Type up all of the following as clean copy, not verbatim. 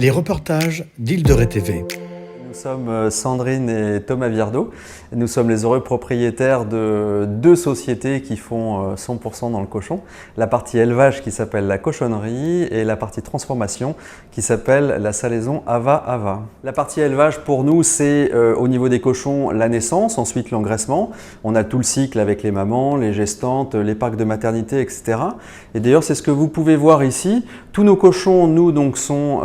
Les reportages d'Île de Ré TV. Nous sommes Sandrine et Thomas Viardot. Nous sommes les heureux propriétaires de deux sociétés qui font 100% dans le cochon. La partie élevage qui s'appelle la cochonnerie et la partie transformation qui s'appelle la salaison Ava Ava. La partie élevage pour nous c'est au niveau des cochons la naissance, ensuite l'engraissement. On a tout le cycle avec les mamans, les gestantes, les parcs de maternité, etc. Et d'ailleurs c'est ce que vous pouvez voir ici. Tous nos cochons, nous, donc, sont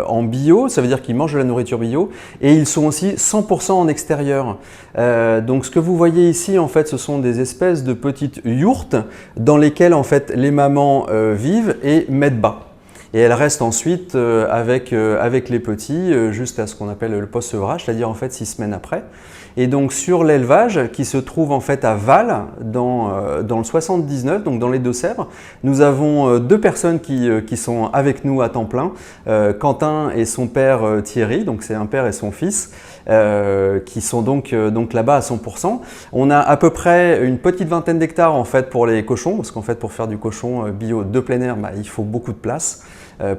en bio, ça veut dire qu'ils mangent de la nourriture bio. Et ils sont aussi 100% en extérieur. Donc ce que vous voyez ici, en fait, ce sont des espèces de petites yourtes dans lesquelles en fait, les mamans vivent et mettent bas. Et elles restent ensuite avec les petits jusqu'à ce qu'on appelle le post-sevrage, c'est-à-dire en fait 6 semaines après. Et donc sur l'élevage qui se trouve en fait à Val, dans le 79, donc dans les Deux-Sèvres, nous avons deux personnes qui sont avec nous à temps plein, Quentin et son père Thierry, donc c'est un père et son fils, qui sont donc là-bas à 100%. On a à peu près une petite vingtaine d'hectares en fait pour les cochons, parce qu'en fait pour faire du cochon bio de plein air, il faut beaucoup de place.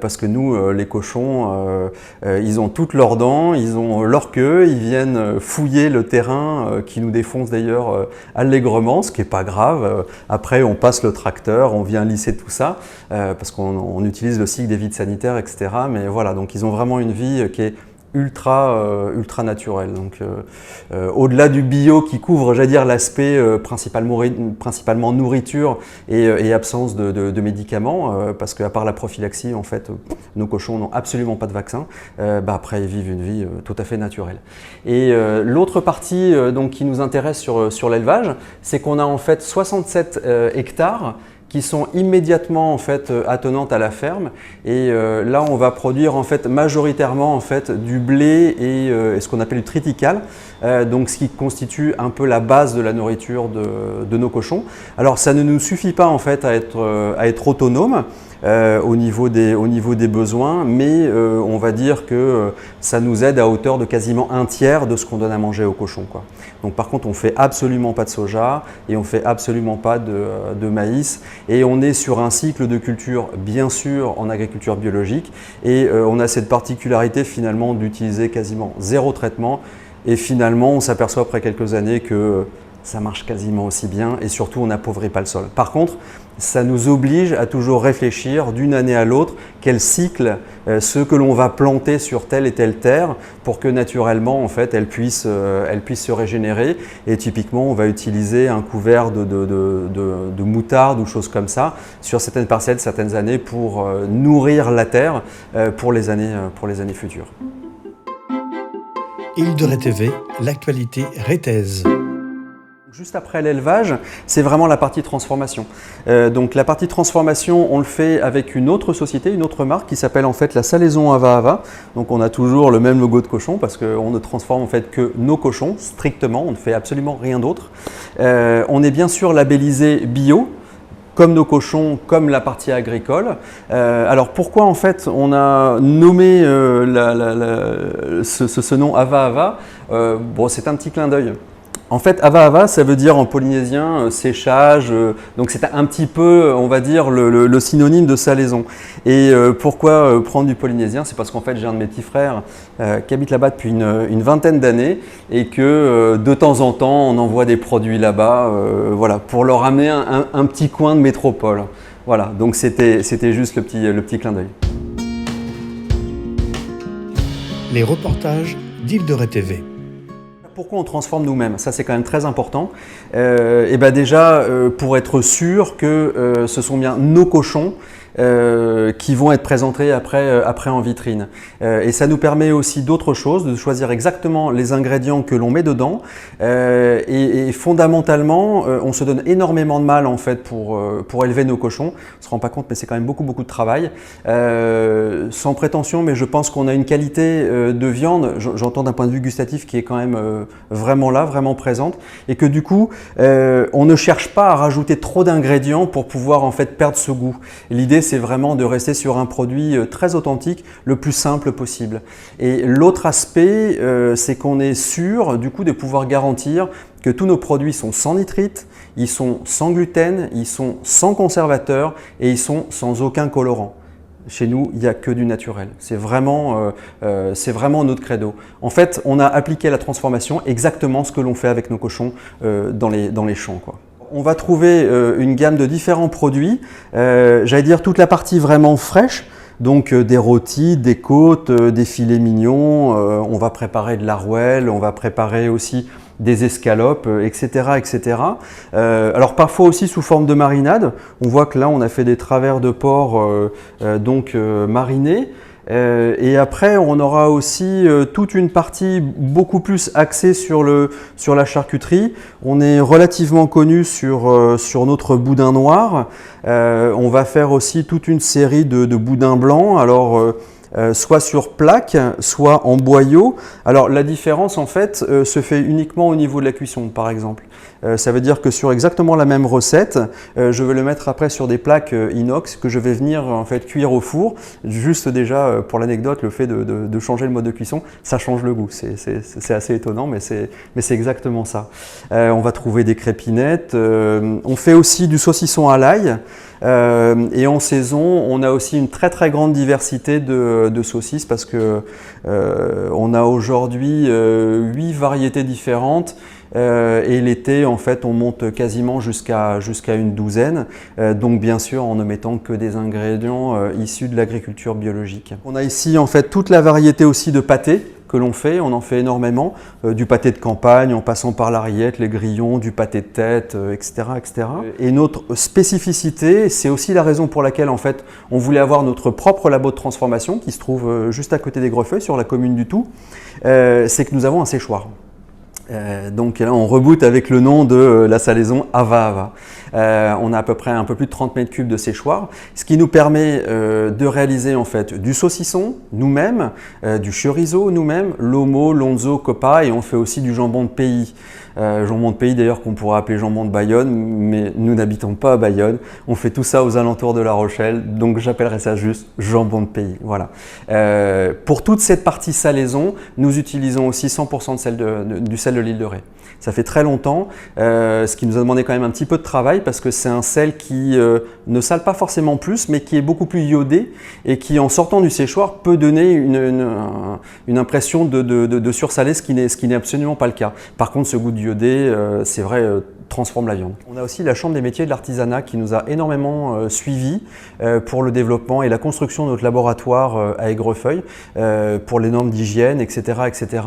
Parce que nous, les cochons, ils ont toutes leurs dents, ils ont leur queue, ils viennent fouiller le terrain qui nous défonce d'ailleurs allègrement, ce qui n'est pas grave. Après, on passe le tracteur, on vient lisser tout ça, parce qu'on utilise le cycle des vides sanitaires, etc. Mais voilà, donc ils ont vraiment une vie qui est ultra naturel. Donc au-delà du bio qui couvre, j'allais dire, l'aspect principalement nourriture et absence de médicaments, parce qu'à part la prophylaxie, en fait, nos cochons n'ont absolument pas de vaccin. Après, ils vivent une vie tout à fait naturelle. Et l'autre partie donc, qui nous intéresse sur l'élevage, c'est qu'on a en fait 67 hectares qui sont immédiatement en fait attenantes à la ferme, et là on va produire en fait majoritairement en fait du blé et ce qu'on appelle du triticale, donc ce qui constitue un peu la base de la nourriture de nos cochons. Alors ça ne nous suffit pas en fait à être autonome au niveau des besoins, mais on va dire que ça nous aide à hauteur de quasiment un tiers de ce qu'on donne à manger aux cochons, quoi. Donc par contre on ne fait absolument pas de soja et on ne fait absolument pas de maïs, et on est sur un cycle de culture bien sûr en agriculture biologique, et on a cette particularité finalement d'utiliser quasiment zéro traitement, et finalement on s'aperçoit après quelques années que ça marche quasiment aussi bien, et surtout on n'appauvrit pas le sol. Par contre, ça nous oblige à toujours réfléchir d'une année à l'autre quel cycle, ce que l'on va planter sur telle et telle terre pour que naturellement en fait elle puisse se régénérer. Et typiquement on va utiliser un couvert de moutarde ou choses comme ça sur certaines parcelles, certaines années pour nourrir la terre pour les années futures. Île de Ré TV, l'actualité rétaise. Juste après l'élevage, c'est vraiment la partie transformation. Donc la partie transformation, on le fait avec une autre société, une autre marque qui s'appelle en fait la salaison Ava Ava. Donc on a toujours le même logo de cochon parce qu'on ne transforme en fait que nos cochons strictement, on ne fait absolument rien d'autre. On est bien sûr labellisé bio, comme nos cochons, comme la partie agricole. Alors pourquoi en fait on a nommé ce nom Ava Ava? C'est un petit clin d'œil. En fait, Ava Ava, ça veut dire en polynésien séchage, donc c'est un petit peu, on va dire, le synonyme de salaison. Et pourquoi prendre du polynésien? C'est parce qu'en fait, j'ai un de mes petits frères qui habite là-bas depuis une vingtaine d'années, et que de temps en temps, on envoie des produits là-bas, voilà, pour leur amener un petit coin de métropole. Voilà, donc c'était juste le petit clin d'œil. Les reportages d'Île de Ré TV. Pourquoi on transforme nous-mêmes? Ça, c'est quand même très important. Déjà, pour être sûr que ce sont bien nos cochons qui vont être présentés après en vitrine. Et ça nous permet aussi d'autres choses, de choisir exactement les ingrédients que l'on met dedans. Et fondamentalement, on se donne énormément de mal en fait pour élever nos cochons. On ne se rend pas compte, mais c'est quand même beaucoup de travail. Sans prétention, mais je pense qu'on a une qualité de viande, j'entends d'un point de vue gustatif, qui est quand même vraiment là, vraiment présente. Et que du coup, on ne cherche pas à rajouter trop d'ingrédients pour pouvoir en fait perdre ce goût. L'idée, c'est vraiment de rester sur un produit très authentique, le plus simple possible. Et l'autre aspect, c'est qu'on est sûr du coup de pouvoir garantir que tous nos produits sont sans nitrite, ils sont sans gluten, ils sont sans conservateur et ils sont sans aucun colorant. chez nous, il n'y a que du naturel. C'est vraiment notre credo. En fait, on a appliqué à la transformation exactement ce que l'on fait avec nos cochons dans les champs, quoi. On va trouver une gamme de différents produits, j'allais dire toute la partie vraiment fraîche, donc des rôtis, des côtes, des filets mignons, on va préparer de l'arouelle, on va préparer aussi des escalopes, etc. etc. Alors parfois aussi sous forme de marinade, on voit que là on a fait des travers de porc marinés. Et après, on aura aussi toute une partie beaucoup plus axée sur la charcuterie. On est relativement connu sur notre boudin noir. On va faire aussi toute une série de boudins blancs. Alors, soit sur plaque, soit en boyau. Alors la différence en fait se fait uniquement au niveau de la cuisson par exemple. Ça veut dire que sur exactement la même recette, je vais le mettre après sur des plaques inox que je vais venir en fait cuire au four. Juste déjà pour l'anecdote, le fait de changer le mode de cuisson, ça change le goût. C'est assez étonnant, mais c'est exactement ça. On va trouver des crépinettes. On fait aussi du saucisson à l'ail. Et en saison, on a aussi une très grande diversité de saucisses parce que on a aujourd'hui 8 variétés différentes. Et l'été, en fait, on monte quasiment jusqu'à une douzaine, donc bien sûr en ne mettant que des ingrédients issus de l'agriculture biologique. On a ici en fait toute la variété aussi de pâtés que l'on fait, on en fait énormément, du pâté de campagne en passant par la rillette, les grillons, du pâté de tête, etc., etc. Et notre spécificité, c'est aussi la raison pour laquelle en fait on voulait avoir notre propre labo de transformation qui se trouve juste à côté des Greffeuils sur la commune du Tout, c'est que nous avons un séchoir. Donc là, on reboot avec le nom de la salaison Ava Ava. On a à peu près un peu plus de 30 mètres cubes de séchoir, ce qui nous permet de réaliser en fait du saucisson nous-mêmes, du chorizo nous-mêmes, lomo, lonzo, copa, et on fait aussi du jambon de pays. Jambon de pays d'ailleurs qu'on pourrait appeler jambon de Bayonne, mais nous n'habitons pas à Bayonne. On fait tout ça aux alentours de La Rochelle, donc j'appellerais ça juste jambon de pays. Voilà. Pour toute cette partie salaison, nous utilisons aussi 100% du sel de l'île de Ré. Ça fait très longtemps, ce qui nous a demandé quand même un petit peu de travail parce que c'est un sel qui ne sale pas forcément plus, mais qui est beaucoup plus iodé et qui, en sortant du séchoir, peut donner une impression de sursalé, ce qui n'est absolument pas le cas. Par contre, ce goût iodé, c'est vrai, transforme la viande. On a aussi la Chambre des métiers de l'artisanat qui nous a énormément suivis pour le développement et la construction de notre laboratoire à Aigrefeuille pour les normes d'hygiène, etc., etc.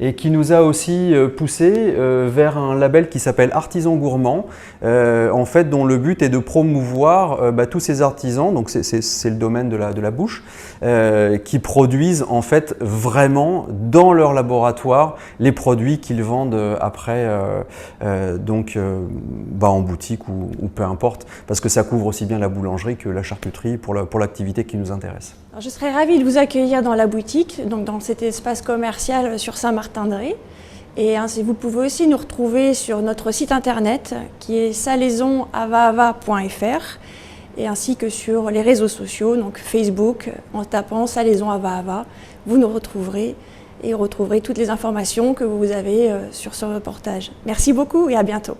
Et qui nous a aussi poussé vers un label qui s'appelle Artisan Gourmand, en fait, dont le but est de promouvoir tous ces artisans, donc c'est le domaine de la bouche, qui produisent en fait vraiment dans leur laboratoire les produits qu'ils vendent après en boutique ou peu importe, parce que ça couvre aussi bien la boulangerie que la charcuterie pour l'activité qui nous intéresse. Alors, je serais ravie de vous accueillir dans la boutique, donc dans cet espace commercial sur Saint-Martin-de-Ré. Et ainsi, vous pouvez aussi nous retrouver sur notre site internet qui est salaisonavaava.fr et ainsi que sur les réseaux sociaux, donc Facebook, en tapant Salaison Ava Ava, vous nous retrouverez et retrouverez toutes les informations que vous avez sur ce reportage. Merci beaucoup et à bientôt.